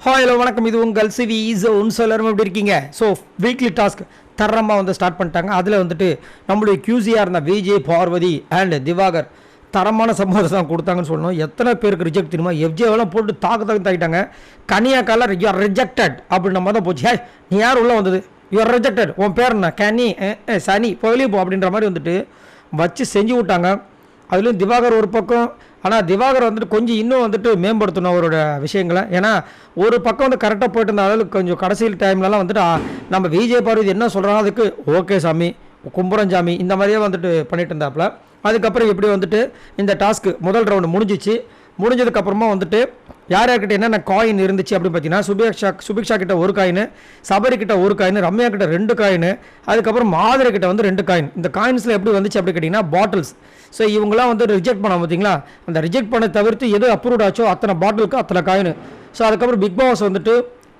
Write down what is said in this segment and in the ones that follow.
Hello வணக்கம். இது உங்கள் சிவி ஸோ எல்லாரும் எப்படி இருக்கீங்க? ஸோ வீக்லி டாஸ்க் தரமாக வந்து ஸ்டார்ட் பண்ணிட்டாங்க. அதில் வந்துட்டு நம்மளுடைய கியூசியாக இருந்த விஜய், பார்வதி அண்ட் திவாகர் தரமான சம்பவத்தை தான் கொடுத்தாங்கன்னு சொல்லணும். எத்தனை பேருக்கு ரிஜெக்ட் தெரியுமா? எஃப்ஜேவெல்லாம் போட்டு தாக்கிட்டாங்க. கனியாக்கால யூஆர் ரிஜெக்டட் அப்படின்ற மாதிரி தான் போச்சு. ஹே, நீ யார் உள்ளே வந்தது? You are rejected. உன் பேர் என்ன? கனி சனி வெளியே போ அப்படின்ற மாதிரி வந்துட்டு வச்சு செஞ்சு விட்டாங்க. அதுலேயும் திவாகர் ஒரு பக்கம். ஆனால் திவாகர் வந்துட்டு கொஞ்சம் இன்னும் வந்துட்டு மேம்படுத்தணும் அவரோட விஷயங்களை. ஏன்னா ஒரு பக்கம் வந்து கரெக்டாக போயிட்டு இருந்த அளவுக்கு கொஞ்சம் கடைசியில் டைம்லலாம் வந்துட்டு நம்ம விஜய் பார்வதி என்ன சொல்கிறாங்க அதுக்கு ஓகே சாமி, கும்புரம் சாமி இந்த மாதிரியே வந்துட்டு பண்ணிட்டு இருந்தாப்புல. அதுக்கப்புறம் எப்படி வந்துட்டு இந்த டாஸ்க்கு முதல் ரவுண்டு முடிஞ்சதுக்கப்புறமா வந்துட்டு யார் யார்கிட்ட என்னென்ன காயின் இருந்துச்சு அப்படின்னு பார்த்தீங்கன்னா சுபிக்ஷா கிட்ட ஒரு காயின், சபரி கிட்ட ஒரு காயின், ரம்யா கிட்ட 2 காயின், அதுக்கப்புறம் மாதிரி கிட்ட வந்து 2 காயின். இந்த காயின்ஸில் எப்படி வந்துச்சு அப்படி கேட்டிங்கன்னா பாட்டில்ஸ். ஸோ இவங்களாம் வந்து ரிஜெக்ட் பண்ண பார்த்தீங்களா, அந்த ரிஜெக்ட் பண்ண தவிர்த்து எது அப்ரூவ்ட் ஆச்சோ அத்தனை பாட்டிலுக்கு அத்தனை காயின். ஸோ அதுக்கப்புறம் பிக் பாஸ் வந்துட்டு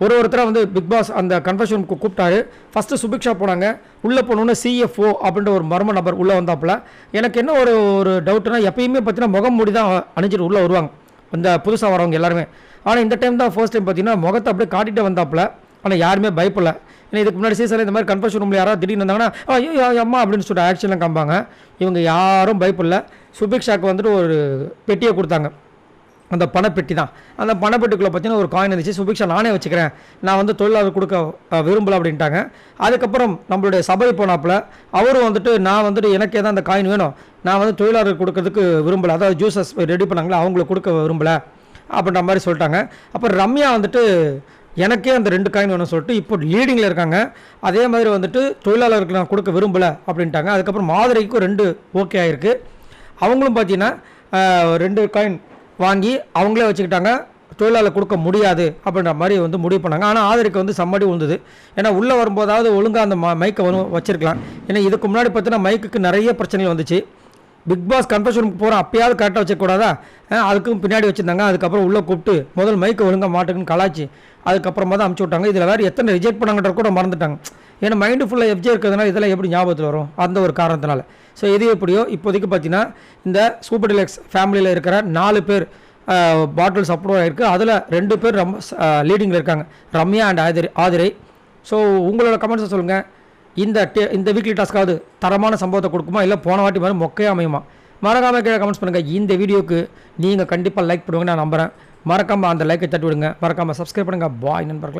ஒருத்தராக வந்து பிக் பாஸ் அந்த கன்ஃபெஷனுக்கு கூப்பிட்டாரு. ஃபஸ்ட்டு சுபிக்ஷா போனாங்க. உள்ளே போனோன்னு CFO அப்படின்ற ஒரு மர்ம நபர் உள்ளே வந்தாப்புல. எனக்கு என்ன ஒரு டவுட்னா, எப்பயுமே பார்த்தீங்கன்னா முகம் மூடி தான் அணிஞ்சிட்டு உள்ளே வருவாங்க இந்த புதுசாக வரவங்க எல்லாருமே. ஆனால் இந்த டைம் தான் ஃபர்ஸ்ட் டைம் பார்த்தீங்கன்னா முகத்தை அப்படியே காட்டிகிட்டே வந்தாப்புல. ஆனால் யாருமே பயப்படல. ஏன்னா இதுக்கு முன்னாடி சீசனில் இந்த மாதிரி கன்ஃபெஷன் ரூமில் யாராவது திடீர்னு வந்தாங்கன்னா ஐயோ அம்மா அப்படின்னு சொல்லிட்டு ஆக்ஷன்லாம் காமிப்பாங்க. இவங்க யாரும் பயப்படல. சுபிக்ஷாவுக்கு வந்துட்டு ஒரு பெட்டியை கொடுத்தாங்க. அந்த பணப்பெட்டி தான். அந்த பணப்பெட்டிக்குள்ளே பார்த்தீங்கன்னா ஒரு காயின் இருந்துச்சு. சுபிக்ஷா நானே வச்சுக்கிறேன், நான் வந்து தொழிலாளர் கொடுக்க விரும்பலை அப்படின்ட்டாங்க. அதுக்கப்புறம் நம்மளுடைய சபை போனாப்புல அவரும் வந்துட்டு நான் வந்துட்டு எனக்கே தான் அந்த காயின் வேணும், நான் வந்து தொழிலாளர் கொடுக்கறதுக்கு விரும்பலை, அதாவது ஜூஸஸ் ரெடி பண்ணாங்களா அவங்களுக்கு கொடுக்க விரும்பலை அப்படின்ற மாதிரி சொல்லிட்டாங்க. அப்புறம் ரம்யா வந்துட்டு எனக்கே அந்த 2 காயின் வேணும்னு சொல்லிட்டு இப்போ லீடிங்கில் இருக்காங்க. அதே மாதிரி வந்துட்டு தொழிலாளருக்கு நான் கொடுக்க விரும்பலை அப்படின்ட்டாங்க. அதுக்கப்புறம் மாதிரிக்கும் 2 ஓகே ஆகிருக்கு. அவங்களும் பார்த்தீங்கன்னா 2 காயின் வாங்கி அவங்களே வச்சுக்கிட்டாங்க, தொழிலாளர் கொடுக்க முடியாது அப்படின்ற மாதிரி வந்து முடிவு பண்ணாங்க. ஆனால் ஆதரிக்கு வந்து சம்மடி விழுந்தது. ஏன்னா உள்ளே வரும்போதாவது ஒழுங்காக அந்த மைக்கை வச்சிருக்கலாம். ஏன்னா இதுக்கு முன்னாடி பார்த்தீங்கன்னா மைக்குக்கு நிறைய பிரச்சனைகள் வந்துச்சு. பிக் பாஸ் கன்ஃபெஷனுக்கு போகிறோம் அப்பயாவது கரெக்டாக வச்சக்கூடாதா, அதுக்கும் பின்னாடி வச்சுருந்தாங்க. அதுக்கப்புறம் உள்ளே கூப்பிட்டு முதல் மைக்கை ஒழுங்காக மாட்டுக்குன்னு கலாச்சி அதுக்கப்புறமா தான் அமுச்சு விட்டாங்க. இதில் வேறு எத்தனை ரிஜெக்ட் பண்ணாங்கன்ற கூட மறந்துட்டாங்க. ஏன்னா மைண்டு ஃபுல்லாக எஃப்ஜே இருக்கிறதுனால இதெல்லாம் எப்படி ஞாபகத்தில் வரும், அந்த ஒரு காரணத்தினால. ஸோ எது எப்படியோ இப்போதைக்கு பார்த்தீங்கன்னா இந்த சூப்பர் டிலக்ஸ் ஃபேமிலியில் இருக்கிற 4 பேர் பாட்டில்ஸ் அப்ரூவ் ஆகிருக்கு. அதில் 2 பேர் ரொம்ப லீடிங்கில் இருக்காங்க, ரம்யா அண்ட் ஆதிரை. ஸோ உங்களோட கமெண்ட்ஸை சொல்லுங்கள். இந்த வீக்லி டாஸ்க்காவது தரமான சம்பவத்தை கொடுக்குமா, இல்லை போன வாட்டி மாதிரி மொக்கையாக அமையுமா? மறக்காமல் கீழே கமெண்ட்ஸ் பண்ணுங்கள். இந்த வீடியோக்கு நீங்கள் கண்டிப்பாக லைக் பண்ணுவாங்க நான் நம்புகிறேன். மறக்காமல் அந்த லைக்கை தட்டி விடுங்க. மறக்காமல் சப்ஸ்கிரைப் பண்ணுங்கள். பாய் நண்பர்களே.